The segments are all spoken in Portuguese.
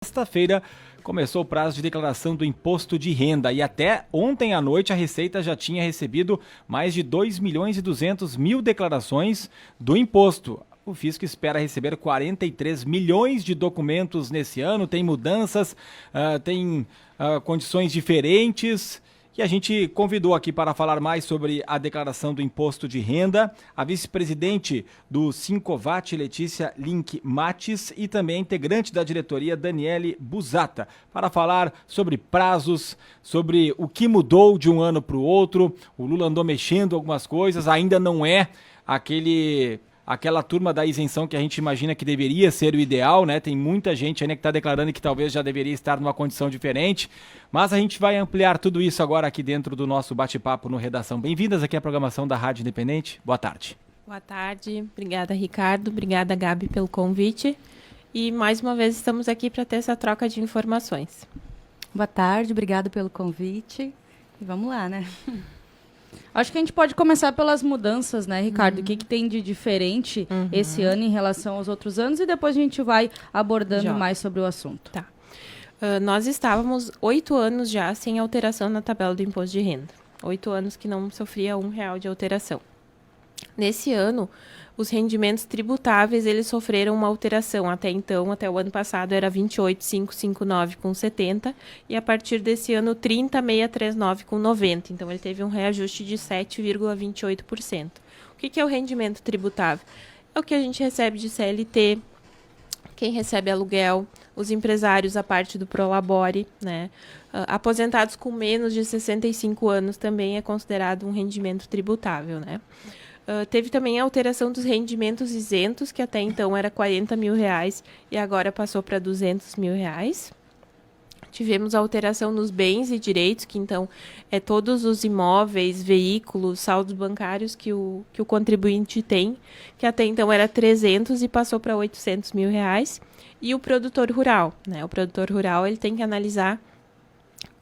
Sexta-feira começou o prazo de declaração do imposto de renda e até ontem à noite a Receita já tinha recebido mais de 2.200.000 declarações do imposto. O fisco espera receber 43 milhões de documentos nesse ano, tem mudanças, tem condições diferentes. E a gente convidou aqui para falar mais sobre a declaração do imposto de renda a vice-presidente do Sincovat, Letícia Link Mates, e também a integrante da diretoria, Daniele Busata, para falar sobre prazos, sobre o que mudou de um ano para o outro. O Lula andou mexendo algumas coisas, ainda não é aquela turma da isenção que a gente imagina que deveria ser o ideal, né? Tem muita gente ainda que está declarando que talvez já deveria estar numa condição diferente, mas a gente vai ampliar tudo isso agora aqui dentro do nosso bate-papo no Redação. Bem-vindas aqui à programação da Rádio Independente. Boa tarde. Boa tarde, obrigada Ricardo, obrigada Gabi pelo convite e mais uma vez estamos aqui para ter essa troca de informações. Boa tarde, obrigada pelo convite e vamos lá, né? Acho que a gente pode começar pelas mudanças, né, Ricardo? O que tem de diferente esse ano em relação aos outros anos e depois a gente vai abordando mais sobre o assunto. Tá. Nós estávamos 8 anos já sem alteração na tabela do imposto de renda. 8 anos que não sofria R$1 de alteração. Nesse ano, os rendimentos tributáveis eles sofreram uma alteração. Até então, até o ano passado, era 28.559,70 e a partir desse ano, 30.639,90. Então, ele teve um reajuste de 7,28%. O que é o rendimento tributável? É o que a gente recebe de CLT, quem recebe aluguel, os empresários, a parte do Prolabore, né? Aposentados com menos de 65 anos também é considerado um rendimento tributável, né? Teve também a alteração dos rendimentos isentos, que até então era R$40 mil e agora passou para R$200 mil. Tivemos a alteração nos bens e direitos, que então é todos os imóveis, veículos, saldos bancários que o contribuinte tem, que até então era 300 e passou para R$800 mil. E o produtor rural, né? O produtor rural ele tem que analisar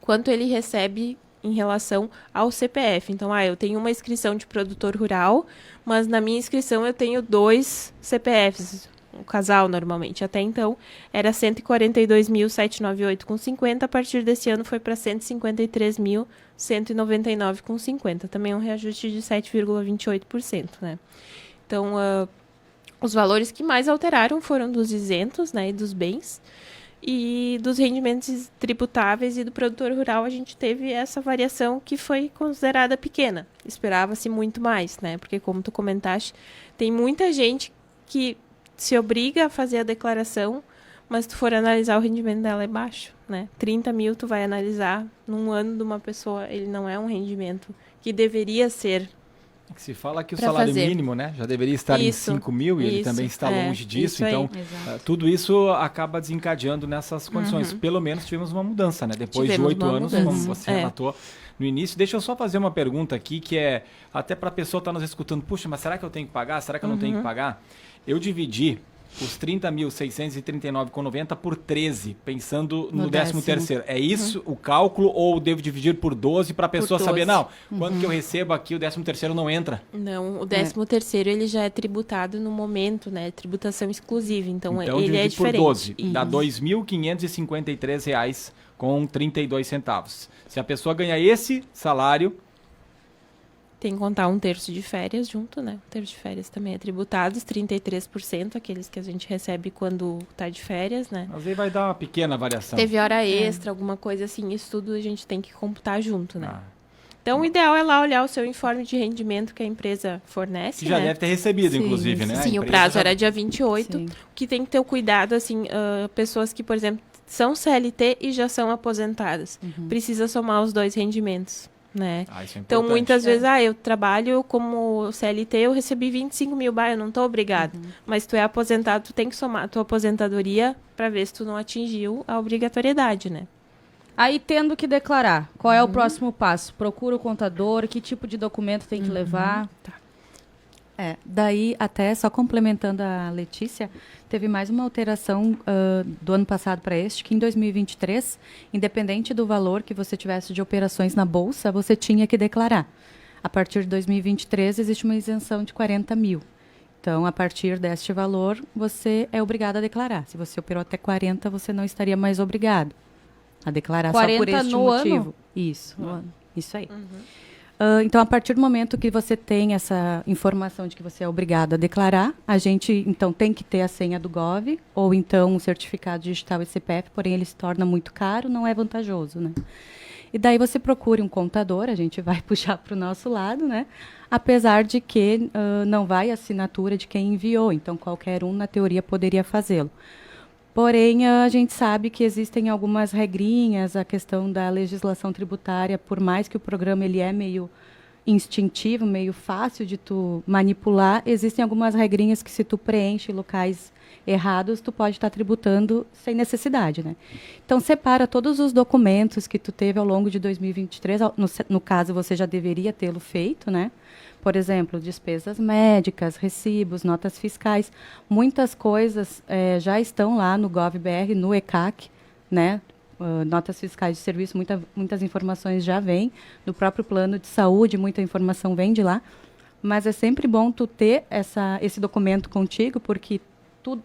quanto ele recebe em relação ao CPF. Então, eu tenho uma inscrição de produtor rural, mas na minha inscrição eu tenho 2 CPFs, um casal normalmente. Até então era 142.798,50, a partir desse ano foi para 153.199,50, também um reajuste de 7,28%, né? Então, os valores que mais alteraram foram dos isentos, né, e dos bens. E dos rendimentos tributáveis e do produtor rural a gente teve essa variação que foi considerada pequena. Esperava-se muito mais, né? Porque como tu comentaste, tem muita gente que se obriga a fazer a declaração, mas se tu for analisar o rendimento dela é baixo, né? 30 mil tu vai analisar num ano de uma pessoa, ele não é um rendimento que deveria ser. Que se fala que o salário mínimo, né, já deveria estar em 5 mil e ele também está longe disso, então tudo isso acaba desencadeando nessas condições. Pelo menos tivemos uma mudança, né? Depois de 8 anos, como você relatou no início. Deixa eu só fazer uma pergunta aqui que é até para a pessoa estar nos escutando. Puxa, mas será que eu tenho que pagar? Será que eu não tenho que pagar? Eu dividi os 30.639,90 por 13, pensando no 13º. É isso o cálculo ou devo dividir por 12 para a pessoa saber, não, quando que eu recebo aqui o 13º não entra? Não, o 13º ele já é tributado no momento, né? Tributação exclusiva, então ele é diferente. Por 12, dá R$ 2.553,32. Se a pessoa ganhar esse salário... Tem que contar 1/3 de férias junto, né? 1/3 de férias também é tributado, os 33%, aqueles que a gente recebe quando tá de férias, né? Mas aí vai dar uma pequena variação. Teve hora extra, alguma coisa assim, isso tudo a gente tem que computar junto, né? Então, o ideal é lá olhar o seu informe de rendimento que a empresa fornece, que já deve ter recebido, inclusive, né? Sim, o prazo era dia 28, o que tem que ter o cuidado, assim, pessoas que, por exemplo, são CLT e já são aposentadas. Precisa somar os 2 rendimentos. Né? Então, muitas vezes, eu trabalho como CLT, eu recebi 25 mil, eu não estou obrigada. Mas tu é aposentado, tu tem que somar a tua aposentadoria para ver se tu não atingiu a obrigatoriedade, né? Aí, tendo que declarar, qual é o próximo passo? Procura o contador, que tipo de documento tem que levar? Tá. Daí, até só complementando a Letícia, teve mais uma alteração do ano passado para este, que em 2023, independente do valor que você tivesse de operações na Bolsa, você tinha que declarar. A partir de 2023, existe uma isenção de 40 mil. Então, a partir deste valor, você é obrigado a declarar. Se você operou até 40, você não estaria mais obrigado a declarar só por este no motivo. ano? Isso, no ano. Isso aí. Então, a partir do momento que você tem essa informação de que você é obrigado a declarar, a gente, então, tem que ter a senha do Gov, ou então um certificado digital e CPF, porém ele se torna muito caro, não é vantajoso, né? E daí você procure um contador, a gente vai puxar para o nosso lado, né? Apesar de que não vai a assinatura de quem enviou, então qualquer um, na teoria, poderia fazê-lo. Porém, a gente sabe que existem algumas regrinhas, a questão da legislação tributária, por mais que o programa ele é meio instintivo, meio fácil de tu manipular, existem algumas regrinhas que se tu preenche locais errados, tu pode estar tributando sem necessidade, né? Então, separa todos os documentos que tu teve ao longo de 2023, no caso, você já deveria tê-lo feito, né? Por exemplo, despesas médicas, recibos, notas fiscais, muitas coisas já estão lá no GovBR, no ECAC, né? Notas fiscais de serviço, muitas informações já vêm do próprio plano de saúde, muita informação vem de lá, mas é sempre bom tu ter esse documento contigo, porque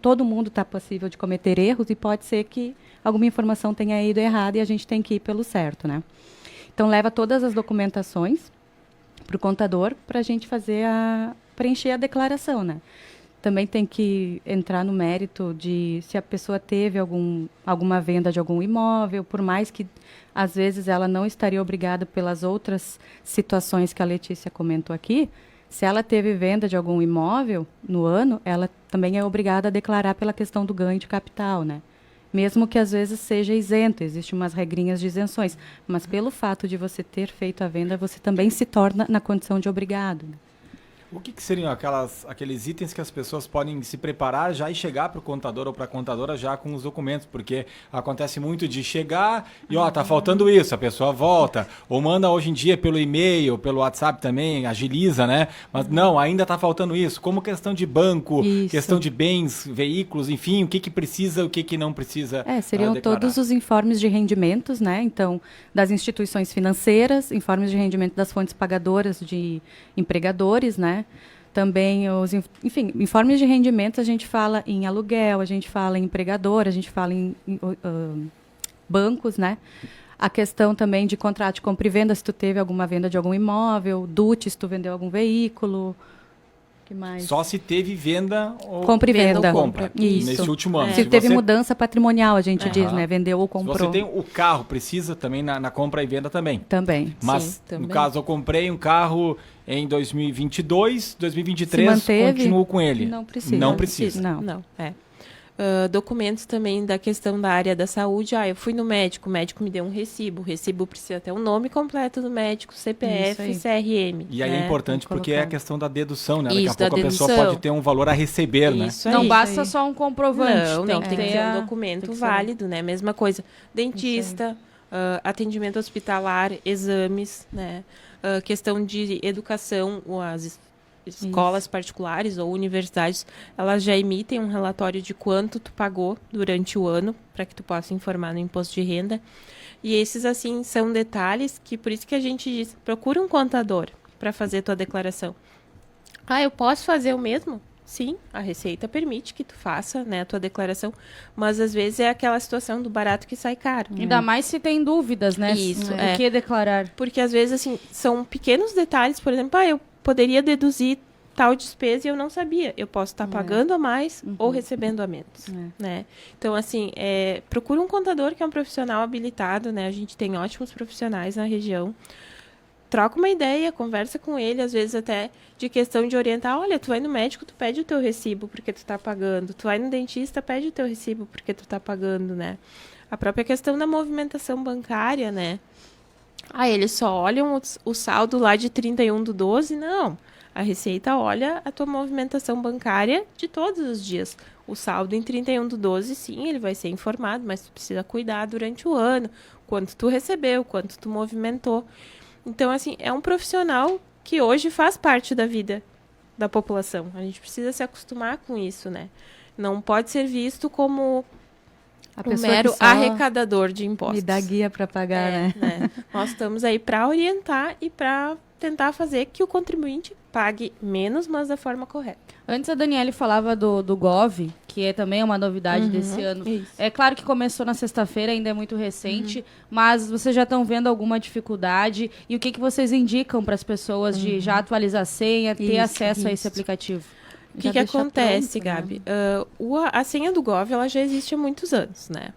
todo mundo está passível de cometer erros e pode ser que alguma informação tenha ido errada e a gente tem que ir pelo certo, né? Então, leva todas as documentações para o contador para a gente preencher a declaração, né? Também tem que entrar no mérito de se a pessoa teve alguma venda de algum imóvel, por mais que às vezes ela não estaria obrigada pelas outras situações que a Letícia comentou aqui. Se ela teve venda de algum imóvel no ano, ela também é obrigada a declarar pela questão do ganho de capital, né? Mesmo que às vezes seja isento, existem umas regrinhas de isenções, mas pelo fato de você ter feito a venda, você também se torna na condição de obrigado. O que seriam aqueles itens que as pessoas podem se preparar já e chegar para o contador ou para a contadora já com os documentos? Porque acontece muito de chegar e, tá faltando isso, a pessoa volta. Ou manda hoje em dia pelo e-mail, pelo WhatsApp também, agiliza, né? Mas não, ainda está faltando isso. Como questão de banco, questão de bens, veículos, enfim, o que precisa, o que não precisa seriam todos os informes de rendimentos, né? Então, das instituições financeiras, informes de rendimento das fontes pagadoras de empregadores, né? Também informes de rendimentos, a gente fala em aluguel, a gente fala em empregador, a gente fala em bancos, né? A questão também de contrato de compra e venda, se tu teve alguma venda de algum imóvel, DUT, se tu vendeu algum veículo. Que mais? Só se teve venda ou compra e venda. Compra. Isso. Nesse último ano. Se teve mudança patrimonial, a gente diz, né? Vendeu ou comprou. Se você tem o carro, precisa também na compra e venda também. Também. Mas, no caso, eu comprei um carro em 2022, 2023, continuo com ele. Não precisa. Não precisa. Não. Documentos também da questão da área da saúde. Eu fui no médico, o médico me deu um recibo. O recibo precisa ter o nome completo do médico, CPF, CRM. E aí é importante porque é a questão da dedução, né? Isso, daqui a pouco a pessoa pode ter um valor a receber, né? Não basta só um comprovante. Não, tem que ter um documento válido, né? Mesma coisa. Dentista, atendimento hospitalar, exames, né? Questão de educação, as escolas particulares ou universidades, elas já emitem um relatório de quanto tu pagou durante o ano, para que tu possa informar no imposto de renda. E esses, assim, são detalhes que, por isso que a gente diz, procura um contador para fazer tua declaração. Eu posso fazer o mesmo? Sim, a Receita permite que tu faça, né, a tua declaração, mas às vezes é aquela situação do barato que sai caro. Ainda mais se tem dúvidas, né? Isso, o que declarar. Porque às vezes, assim, são pequenos detalhes, por exemplo, eu poderia deduzir tal despesa e eu não sabia. Eu posso estar pagando a mais ou recebendo a menos, né? Então, assim, procura um contador que é um profissional habilitado, né? A gente tem ótimos profissionais na região. Troca uma ideia, conversa com ele, às vezes até de questão de orientar. Olha, tu vai no médico, tu pede o teu recibo porque tu tá pagando. Tu vai no dentista, pede o teu recibo porque tu tá pagando, né? A própria questão da movimentação bancária, né? Eles só olham o saldo lá de 31/12? Não. A Receita olha a tua movimentação bancária de todos os dias. O saldo em 31/12, sim, ele vai ser informado, mas tu precisa cuidar durante o ano. Quanto tu recebeu, quanto tu movimentou. Então, assim, é um profissional que hoje faz parte da vida da população. A gente precisa se acostumar com isso, né? Não pode ser visto como um mero arrecadador de impostos. E dá guia para pagar, né? Nós estamos aí para orientar e para tentar fazer que o contribuinte pague menos, mas da forma correta. Antes a Daniele falava do Gov, que é também uma novidade desse ano. Isso. É claro que começou na sexta-feira, ainda é muito recente, mas vocês já estão vendo alguma dificuldade? E o que vocês indicam para as pessoas de já atualizar a senha, ter acesso a esse aplicativo? O que acontece, Gabi? A senha do Gov, ela já existe há muitos anos, né?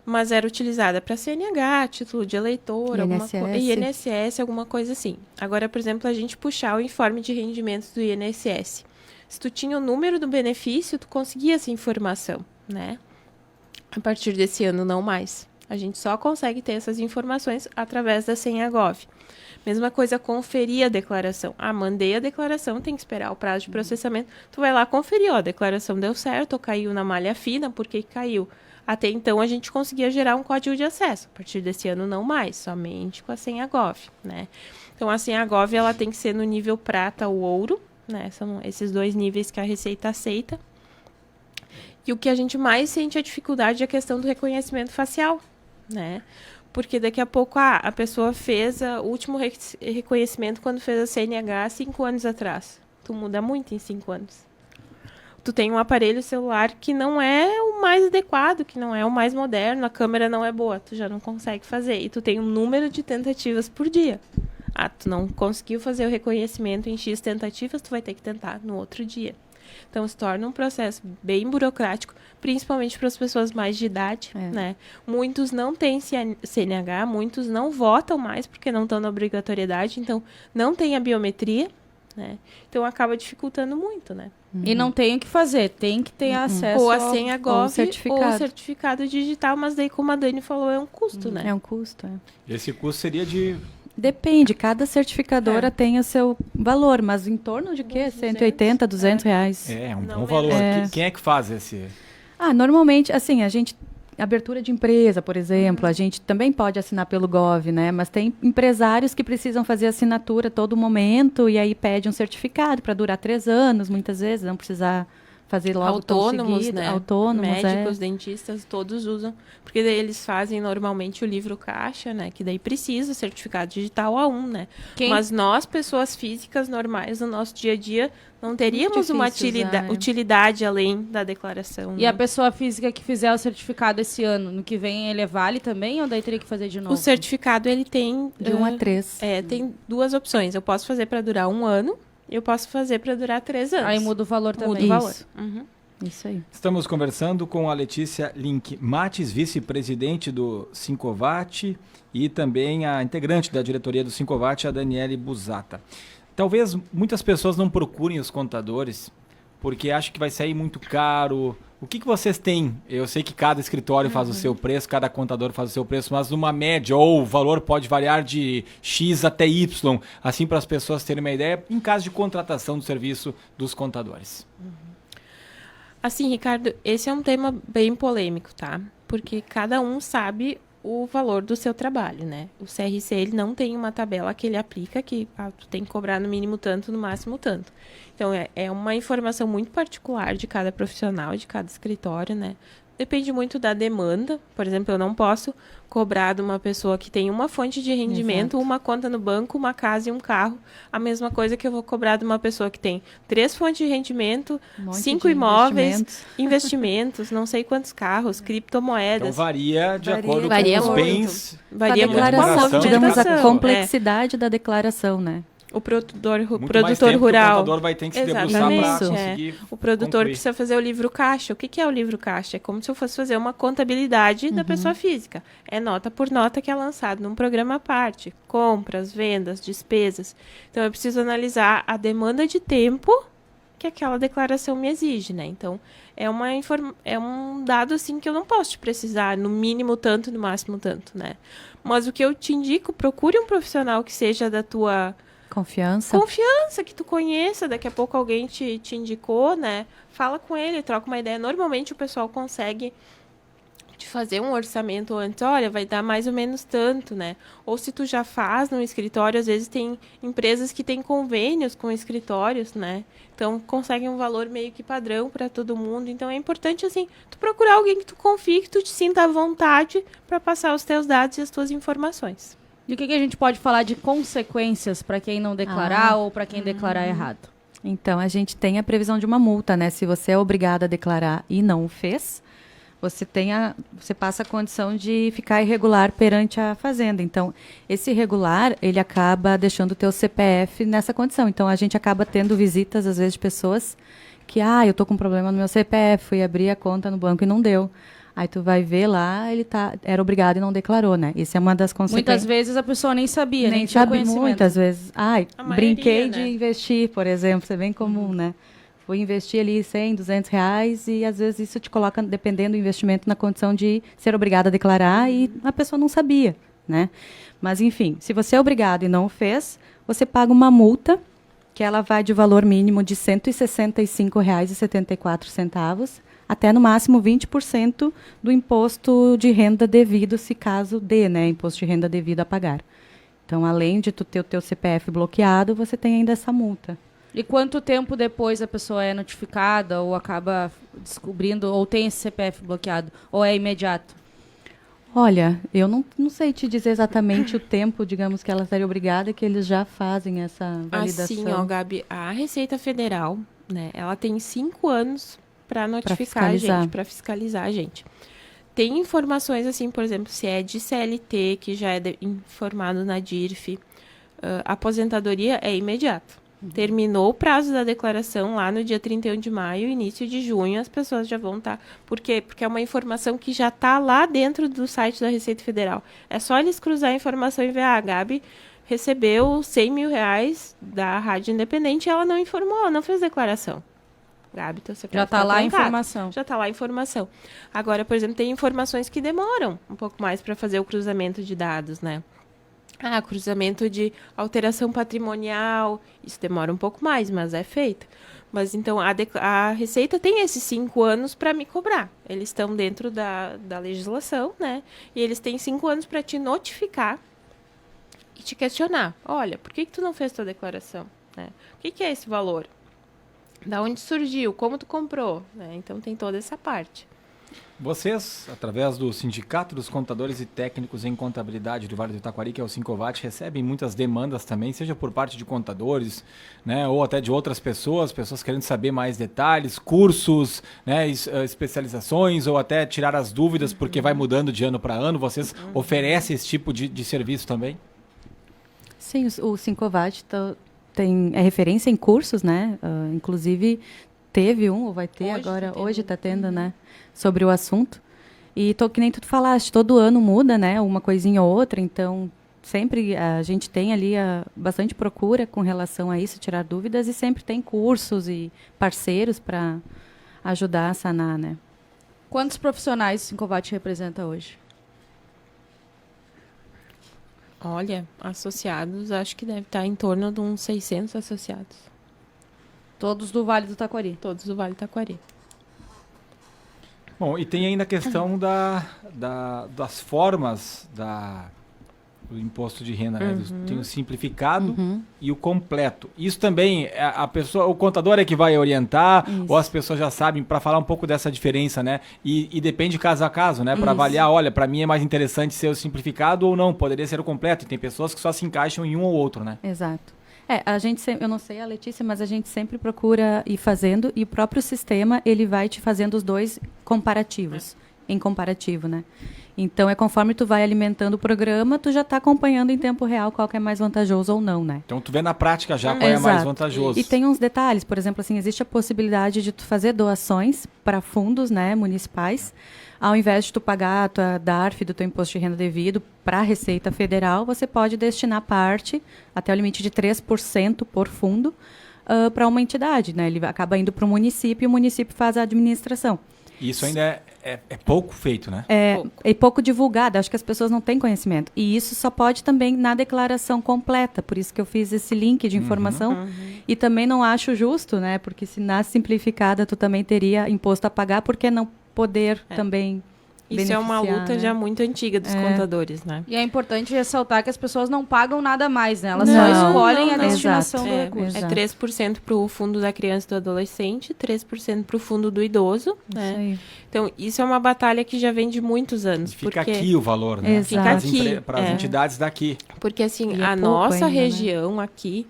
Mas era utilizada para CNH, título de eleitor, INSS, alguma coisa assim. Agora, por exemplo, a gente puxar o informe de rendimentos do INSS. Se tu tinha o número do benefício, tu conseguia essa informação, né? A partir desse ano, não mais. A gente só consegue ter essas informações através da senha Gov. Mesma coisa, conferir a declaração. Mandei a declaração, tem que esperar o prazo de processamento. Tu vai lá conferir, a declaração deu certo, ou caiu na malha fina, por que caiu? Até então, a gente conseguia gerar um código de acesso. A partir desse ano, não mais, somente com a senha Gov, né? Então, a senha Gov, ela tem que ser no nível prata ou ouro, né? São esses 2 níveis que a Receita aceita. E o que a gente mais sente a dificuldade é a questão do reconhecimento facial, né? Porque daqui a pouco a pessoa fez o último reconhecimento quando fez a CNH 5 anos atrás. Tu muda muito em 5 anos. Tu tem um aparelho celular que não é o mais adequado, que não é o mais moderno, a câmera não é boa, tu já não consegue fazer. E tu tem um número de tentativas por dia. Tu não conseguiu fazer o reconhecimento em X tentativas, tu vai ter que tentar no outro dia. Então, se torna um processo bem burocrático, principalmente para as pessoas mais de idade, né? Muitos não têm CNH, muitos não votam mais porque não estão na obrigatoriedade, então não tem a biometria, né? Então, acaba dificultando muito, né? E não tem o que fazer, tem que ter acesso ou a senha Gov ou o certificado digital, mas daí, como a Dani falou, é um custo, né? É um custo, Esse custo seria de... Depende, cada certificadora tem o seu valor, mas em torno de quê? 180, 200 reais. É um Não bom valor. Quem é que faz esse? Normalmente, assim, a gente... Abertura de empresa, por exemplo, a gente também pode assinar pelo Gov, né? Mas tem empresários que precisam fazer assinatura a todo momento e aí pede um certificado para durar 3 anos, muitas vezes, não precisar fazer logo autônomos, seguido, né? Autônomos, médicos, dentistas, todos usam, porque daí eles fazem normalmente o livro caixa, né? Que daí precisa certificado digital A1, né? Mas nós, pessoas físicas normais, no nosso dia a dia, não teríamos uma utilidade além da declaração. E a pessoa física que fizer o certificado esse ano, no que vem, ele vale também ou daí teria que fazer de novo? O certificado, ele tem... De 1 a 3. Tem 2 opções. Eu posso fazer para durar 1 ano, eu posso fazer para durar 3 anos. Aí muda o valor também. Muda o valor. Isso aí. Estamos conversando com a Letícia Link Mates, vice-presidente do Sincovat, e também a integrante da diretoria do Sincovat, a Daniele Busata. Talvez muitas pessoas não procurem os contadores porque acham que vai sair muito caro. O que vocês têm? Eu sei que cada escritório faz o seu preço, cada contador faz o seu preço, mas numa média, ou o valor pode variar de X até Y, assim para as pessoas terem uma ideia, em caso de contratação do serviço dos contadores. Assim, Ricardo, esse é um tema bem polêmico, tá? Porque cada um sabe o valor do seu trabalho, né? O CRC, ele não tem uma tabela que ele aplica que tu tem que cobrar no mínimo tanto, no máximo tanto. Então, é uma informação muito particular de cada profissional, de cada escritório, né? Depende muito da demanda. Por exemplo, eu não posso cobrar de uma pessoa que tem uma fonte de rendimento, uma conta no banco, uma casa e um carro. A mesma coisa que eu vou cobrar de uma pessoa que tem 3 fontes de rendimento, 5 imóveis, investimentos, não sei quantos carros, criptomoedas. Então varia de acordo com os bens. Varia muito com a digamos, a movimentação. complexidade da declaração, né? O produtor rural. O contador vai ter que se debruçar para conseguir O produtor concluir. precisa fazer o livro caixa. O que é o livro caixa? É como se eu fosse fazer uma contabilidade da pessoa física. É nota por nota que é lançado num programa à parte. Compras, vendas, despesas. Então, eu preciso analisar a demanda de tempo que aquela declaração me exige, né? Então, é um dado, assim, que eu não posso te precisar no mínimo tanto, no máximo tanto, né? Mas o que eu te indico, procure um profissional que seja da tua... Confiança, que tu conheça, daqui a pouco alguém te indicou, né? Fala com ele, troca uma ideia. Normalmente o pessoal consegue te fazer um orçamento antes, olha, vai dar mais ou menos tanto, né? Ou se tu já faz no escritório, às vezes tem empresas que têm convênios com escritórios, né? Então conseguem um valor meio que padrão para todo mundo. Então é importante, assim, tu procurar alguém que tu confie, que tu te sinta à vontade para passar os teus dados e as tuas informações. E o que a gente pode falar de consequências para quem não declarar ou para quem declarar errado? Então, a gente tem a previsão de uma multa, né? Se você é obrigado a declarar e não o fez, você passa a condição de ficar irregular perante a fazenda. Então, esse irregular, ele acaba deixando o teu CPF nessa condição. Então, a gente acaba tendo visitas, às vezes, de pessoas que, eu tô com um problema no meu CPF, fui abrir a conta no banco e não deu. Aí tu vai ver lá, ele era obrigado e não declarou, né? Isso é uma das consequências. Muitas vezes a pessoa nem sabia, nem tinha sabe, conhecimento. muitas vezes. Brinquei né? de investir, por exemplo, isso é bem comum, né? Fui investir ali 100, 200 reais e às vezes isso te coloca, dependendo do investimento, na condição de ser obrigado a declarar e a pessoa não sabia, né? Mas enfim, se você é obrigado e não o fez, você paga uma multa que ela vai de valor mínimo de R$ 165,74 até no máximo 20% do imposto de renda devido, se caso dê, né? Imposto de renda devido a pagar. Então, além de tu ter o teu CPF bloqueado, você tem ainda essa multa. E quanto tempo depois a pessoa é notificada ou acaba descobrindo, ou tem esse CPF bloqueado, ou é imediato? Olha, eu não sei te dizer exatamente o tempo, digamos, que ela estaria obrigada, que eles já fazem essa validação. Assim, Gabi, a Receita Federal, né, ela tem 5 anos para notificar a gente, para fiscalizar a gente. Tem informações, assim, por exemplo, se é de CLT, que já é informado na DIRF, a aposentadoria é imediato. Terminou o prazo da declaração lá no dia 31 de maio, início de junho, as pessoas já vão estar... Por quê? Porque é uma informação que já está lá dentro do site da Receita Federal. É só eles cruzar a informação e ver, a Gabi recebeu 100 mil reais da Rádio Independente e ela não informou, não fez declaração. Gabi, então você já está lá a informação. Já está lá a informação. Agora, por exemplo, tem informações que demoram um pouco mais para fazer o cruzamento de dados, né? Cruzamento de alteração patrimonial, isso demora um pouco mais, mas é feito. Mas então a Receita tem esses 5 anos para me cobrar. Eles estão dentro da legislação, né? E eles têm 5 anos para te notificar e te questionar. Olha, por que tu não fez tua declaração? Né? O que é esse valor? Da onde surgiu? Como tu comprou? Né? Então tem toda essa parte. Vocês, através do Sindicato dos Contadores e Técnicos em Contabilidade do Vale do Taquari, que é o Sincovat, recebem muitas demandas também, seja por parte de contadores, né, ou até de outras pessoas querendo saber mais detalhes, cursos, né, especializações, ou até tirar as dúvidas, porque vai mudando de ano para ano. Vocês oferecem esse tipo de serviço também? Sim, o Sincovat é referência em cursos, né? Inclusive... Teve ou vai ter hoje está tendo, né, sobre o assunto. E que nem tu falaste, todo ano muda, né, uma coisinha ou outra, então sempre a gente tem ali bastante procura com relação a isso, tirar dúvidas, e sempre tem cursos e parceiros para ajudar a sanar, né. Quantos profissionais o Sincovat representa hoje? Olha, associados, acho que deve estar em torno de uns 600 associados. Todos do Vale do Taquari? Todos do Vale do Taquari. Bom, e tem ainda a questão das formas do imposto de renda, né? Tem o simplificado e o completo. Isso também, o contador é que vai orientar, ou as pessoas já sabem, para falar um pouco dessa diferença, né? E depende caso a caso, né? Para avaliar, olha, para mim é mais interessante ser o simplificado ou não, poderia ser o completo. E tem pessoas que só se encaixam em um ou outro, né? Exato. Eu não sei a Letícia, mas a gente sempre procura ir fazendo, e o próprio sistema, ele vai te fazendo os dois comparativos, em comparativo, né? Então, conforme tu vai alimentando o programa, tu já está acompanhando em tempo real qual que é mais vantajoso ou não, né? Então, tu vê na prática já qual é mais vantajoso. E tem uns detalhes, por exemplo, assim, existe a possibilidade de tu fazer doações para fundos, né, municipais. Ao invés de tu pagar a tua DARF, do teu imposto de renda devido, para a Receita Federal, você pode destinar parte, até o limite de 3% por fundo, para uma entidade, né? Ele acaba indo para o município e o município faz a administração. Isso ainda é pouco feito, né? É pouco divulgado, acho que as pessoas não têm conhecimento. E isso só pode também na declaração completa, por isso que eu fiz esse link de informação. E também não acho justo, né? Porque se na simplificada tu também teria imposto a pagar, por que não poder também Isso é uma beneficiar, luta né? já muito antiga dos contadores, né? E é importante ressaltar que as pessoas não pagam nada mais, né? Elas Não, só escolhem não, a não. destinação do É, recurso. é Exato. 3% para o fundo da criança e do adolescente, 3% para o fundo do idoso, né? Isso aí. Então, isso é uma batalha que já vem de muitos anos. Fica porque, aqui o valor, né? Exato. Para as Fica aqui, para as é. entidades daqui. Porque, assim, E é a pouco nossa ainda, né? região aqui,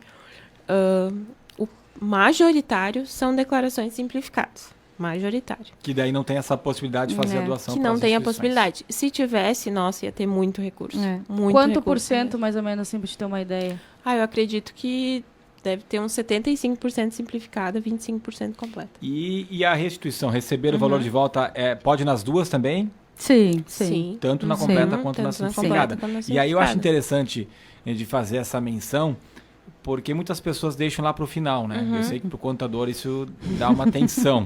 o majoritário são declarações simplificadas. Majoritário. Que daí não tem essa possibilidade de fazer a doação. Que para não as tem a instituições. possibilidade. Se tivesse, nossa, ia ter muito recurso. É. Muito Quanto recurso por cento, mesmo. mais ou menos, assim, pra te ter uma ideia? Eu acredito que deve ter uns 75% simplificada, 25% completa. E a restituição, receber o valor de volta, pode nas duas também? Sim, sim. Tanto na Sim. completa quanto na Tanto na simplificada. completa quanto na E aí eu acho simplificada. interessante de fazer essa menção, porque muitas pessoas deixam lá para o final, né? Eu sei que para o contador isso dá uma tensão.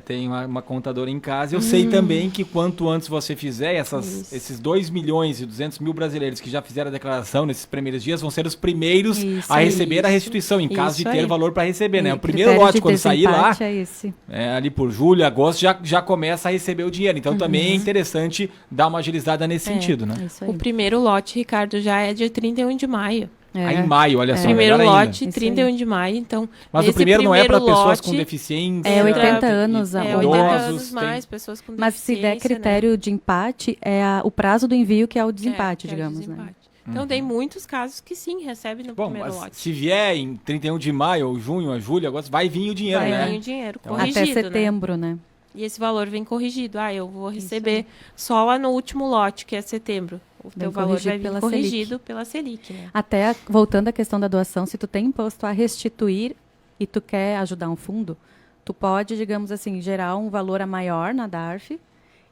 Tem uma contadora em casa. Eu sei também que quanto antes você fizer, esses 2.200.000 brasileiros que já fizeram a declaração nesses primeiros dias vão ser os primeiros Isso, a receber a isso. restituição, em caso de Isso ter aí. valor para receber, né? E O primeiro critério lote, de quando sair lá, desempate é esse. ali por julho, agosto, já começa a receber o dinheiro. Então também é interessante dar uma agilizada nesse sentido, né? É isso aí. O primeiro lote, Ricardo, já é dia 31 de maio. Aí em maio, olha só, Primeiro melhor ainda. lote, Isso 31 de maio, então... Mas o nesse primeiro não é para pessoas com lote, deficiência. É 80 e- anos, e É, Idosos, 80 anos tem- mais, pessoas com Mas se der deficiência, critério de empate, o prazo do envio que é o né? desempate, que é o digamos, desempate. né? Então tem muitos casos que sim, recebe no Bom, primeiro mas lote. se vier em 31 de maio, ou junho, ou julho, agosto, vai vir o dinheiro, Vai né? vir o dinheiro Então, corrigido, Até né? setembro, né? E esse valor vem corrigido. Eu vou receber só lá no último lote, que é setembro. O Vem teu valor vai corrigido vir pela corrigido pela Selic, né? Até, voltando à questão da doação, se tu tem imposto a restituir e tu quer ajudar um fundo, tu pode, digamos assim, gerar um valor a maior na DARF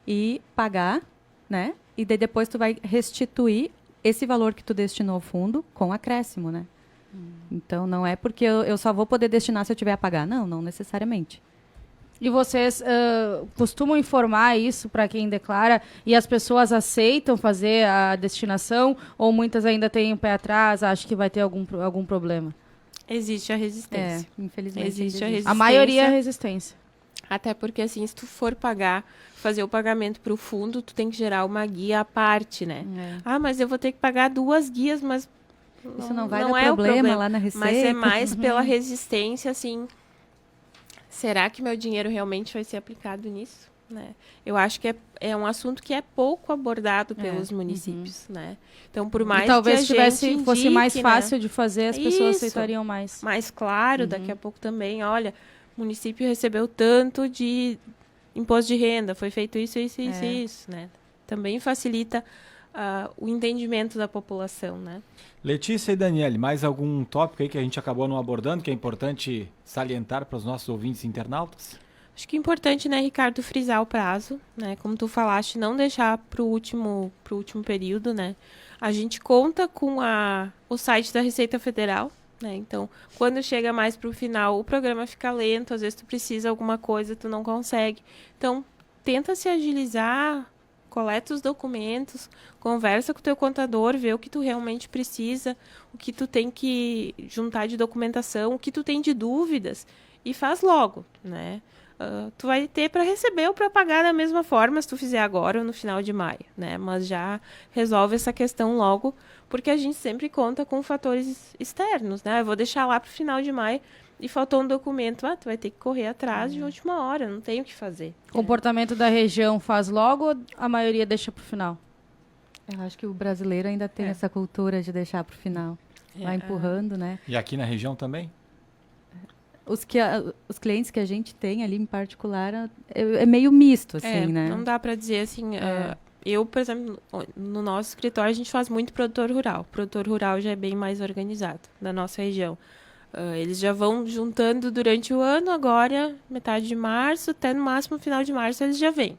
e pagar, né? E daí depois tu vai restituir esse valor que tu destinou ao fundo com acréscimo, né? Então, não é porque eu só vou poder destinar se eu tiver a pagar. Não, não necessariamente. E vocês costumam informar isso para quem declara e as pessoas aceitam fazer a destinação ou muitas ainda têm um pé atrás, acham que vai ter algum problema? Existe a resistência. Infelizmente. Existe a ainda resistência. A maioria é resistência. Até porque, assim, se tu for fazer o pagamento para o fundo, tu tem que gerar uma guia à parte, né? Mas eu vou ter que pagar 2 guias, mas... Isso não vai dar é o problema lá na Receita. Mas é mais pela resistência, assim... Será que meu dinheiro realmente vai ser aplicado nisso? Né? Eu acho que é um assunto que é pouco abordado pelos municípios, né? Então, por mais E talvez que a gente fosse mais indique, né? fácil de fazer, as pessoas Isso. aceitariam mais. Mais claro, daqui a pouco também, olha, o município recebeu tanto de imposto de renda, foi feito isso, né? Também facilita o entendimento da população, né? Letícia e Daniele, mais algum tópico aí que a gente acabou não abordando, que é importante salientar para os nossos ouvintes internautas? Acho que é importante, né, Ricardo, frisar o prazo, né? Como tu falaste, não deixar para o último período, né? A gente conta com o site da Receita Federal, né? Então, quando chega mais para o final, o programa fica lento, às vezes tu precisa de alguma coisa, tu não consegue. Então, tenta se agilizar, coleta os documentos, conversa com o teu contador, vê o que tu realmente precisa, o que tu tem que juntar de documentação, o que tu tem de dúvidas e faz logo, né? Tu vai ter para receber ou para pagar da mesma forma se tu fizer agora ou no final de maio, né? Mas já resolve essa questão logo, porque a gente sempre conta com fatores externos, né? Eu vou deixar lá para o final de maio e faltou um documento, tu vai ter que correr atrás de última hora, não tem o que fazer. Comportamento da região faz logo ou a maioria deixa para o final? Eu acho que o brasileiro ainda tem essa cultura de deixar para o final. Vai empurrando, né? E aqui na região também? Os clientes que a gente tem ali, em particular, é meio misto, assim, né? Não dá para dizer assim... eu, por exemplo, no nosso escritório, a gente faz muito produtor rural. O produtor rural já é bem mais organizado da nossa região. Eles já vão juntando durante o ano, agora, metade de março, até no máximo final de março, eles já vêm.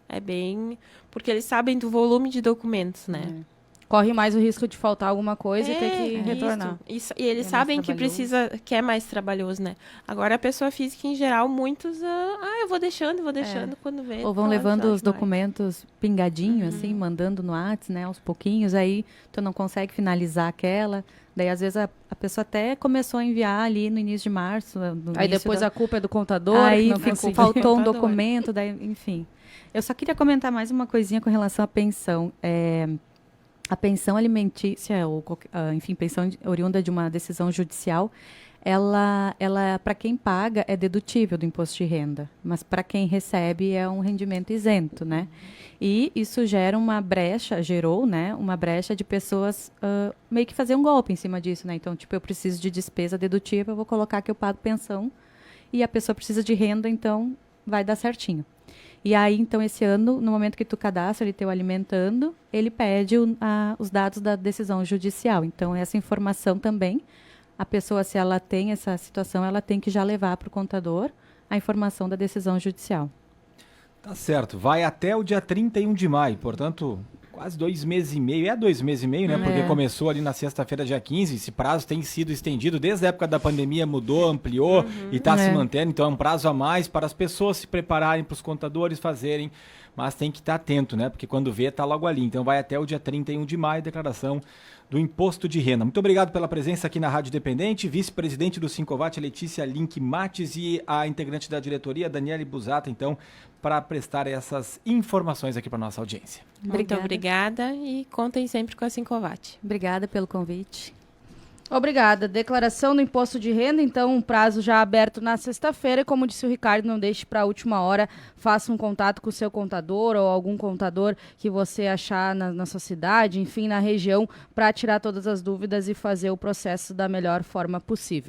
É bem... Porque eles sabem do volume de documentos, né? Corre mais o risco de faltar alguma coisa e ter que retornar. Isso. E eles É sabem mais que que é mais trabalhoso, né? Agora, a pessoa física, em geral, muitos... eu vou deixando quando vê. Ou vão tá lá no levando final os de maio. documentos pingadinho, assim, mandando no WhatsApp, né? Aos pouquinhos, aí tu não consegue finalizar aquela. Daí, às vezes, a pessoa até começou a enviar ali no início de março. Aí depois a culpa é do contador. Aí que não conseguiu. faltou um Contador. documento, daí, enfim. Eu só queria comentar mais uma coisinha com relação à pensão. A pensão alimentícia, ou enfim, pensão oriunda de uma decisão judicial, ela para quem paga é dedutível do imposto de renda, mas para quem recebe é um rendimento isento, né? E isso gerou, né, uma brecha de pessoas meio que fazer um golpe em cima disso, né? Então, tipo, eu preciso de despesa dedutível, eu vou colocar que eu pago pensão, e a pessoa precisa de renda, então vai dar certinho. E aí, então, esse ano, no momento que tu cadastra ele teu alimentando, ele pede os dados da decisão judicial. Então, essa informação também, a pessoa, se ela tem essa situação, ela tem que já levar para o contador a informação da decisão judicial. Tá certo, vai até o dia 31 de maio, portanto, quase 2 meses e meio. 2 meses e meio, né? Porque começou ali na sexta-feira, dia 15. Esse prazo tem sido estendido desde a época da pandemia, mudou, ampliou e está se mantendo. Então é um prazo a mais para as pessoas se prepararem, para os contadores fazerem. Mas tem que estar atento, né? Porque quando vê, está logo ali. Então vai até o dia 31 de maio, declaração do Imposto de Renda. Muito obrigado pela presença aqui na Rádio Dependente. Vice-presidente do Sincovat, Letícia Link Mates, e a integrante da diretoria, Daniele Busata, então, para prestar essas informações aqui para nossa audiência. Muito obrigada e contem sempre com a Sincovat. Obrigada pelo convite. Obrigada. Declaração do imposto de renda, então, um prazo já aberto na sexta-feira. E como disse o Ricardo, não deixe para a última hora. Faça um contato com o seu contador ou algum contador que você achar na sua cidade, enfim, na região, para tirar todas as dúvidas e fazer o processo da melhor forma possível.